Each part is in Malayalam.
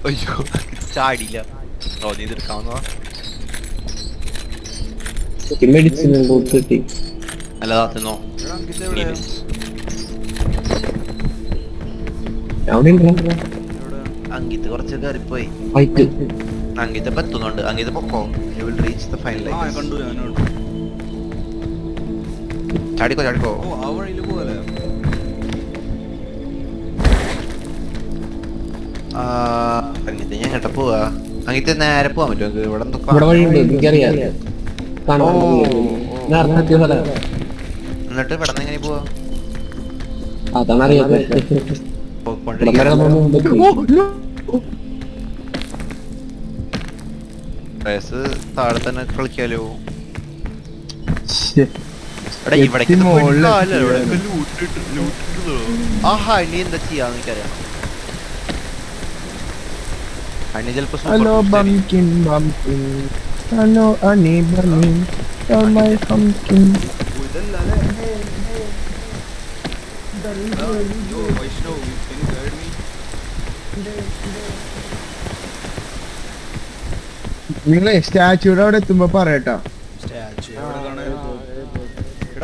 അയ്യോ ചാടിയില്ല. റോജി ഇതെടുക്കാവുന്നതാ. മെഡിസിൻ കിട്ടി. നല്ലതാ തിന്നോ. അങ്കിത്ത് കുറച്ച് കയറിപ്പോയി. അങ്കിത്ത് ഇപ്പൊ എത്തുന്നുണ്ട്. അങ്കിത്ത് പൊക്കോ. You will reach the final line. ചാടിക്കോ ചാടിക്കോ. അങ്കിത്ത് ഞാൻ കേട്ട പോവാ. അങ്കിത്ത് നേരെ പോവാൻ പറ്റുമോ? ഇവിടെ എന്നിട്ട് ഇവിടെ എങ്ങനെ പോവാ? താഴെ തന്നെ കളിക്കാലോ. ഇവിടേക്ക് ആഹാ ഇനി എന്താ ചെയ്യാന്ന് എനിക്കറിയാം. അണി ചിലപ്പോ നിങ്ങളെ സ്റ്റാച്യൂടെ അവിടെ എത്തുമ്പോ പറയട്ടോ.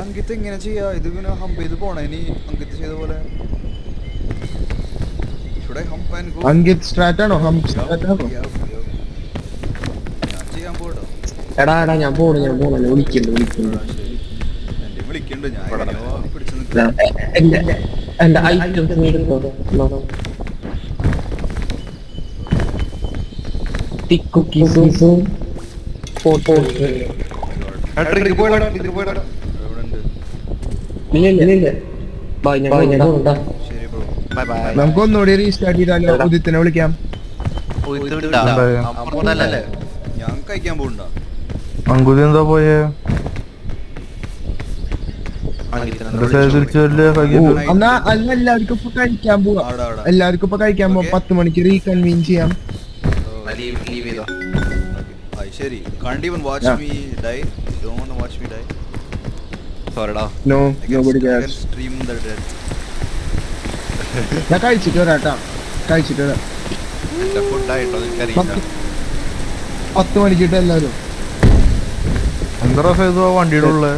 അങ്കിത്ത് എങ്ങനെ ചെയ്യാ? ഇത് ഇങ്ങനെ ഹംപ് ചെയ്ത് പോണേ ഇനി അങ്കിത്ത് ചെയ്ത പോലെ. അങ്കിത് സ്ട്രാറ്റ് ആണോ? ഹംപ് സ്ട്രാറ്റ് ആണോ? ഞാൻ ചെയ്യാൻ പോട്ടോ. എടാ ഞാൻ പോണു വിളിക്കണ്ട്. എന്റെ വിളിക്കണ്ട്. ഞാൻ പിടിച്ചു എന്റെ ഐറ്റംസ് നമുക്ക് ഒന്നുകൂടി റീസ്റ്റാർട്ട് ചെയ്താലോ? ഉദിത്തിനെ വിളിക്കാം. ഞാൻ കഴിക്കാൻ പോകണ്ട. അങ്കുതി എന്താ പോയേ? എന്നാ അല്ല എല്ലാവർക്കും ഇപ്പൊ കഴിക്കാൻ പോവാം. എല്ലാവർക്കും ഇപ്പൊ കഴിക്കാൻ പോവാം. 10 മണിക്ക് റീകൺവീൻ ചെയ്യാം. ശരി. Can't even watch me die. You don't want to watch me die. Sorry da. No, nobody I cares. can stream the dead. ഞാൻ കഴിച്ചിട്ട് വരാട്ടാ. കഴിച്ചിട്ട് വരാം. എന്റെ ഫുഡ് ആയിട്ടോ എനിക്കറിയില്ല. 10 മണിക്കിട്ട് എല്ലാവരും എന്താ വണ്ടിയുടെ ഉള്ളേ?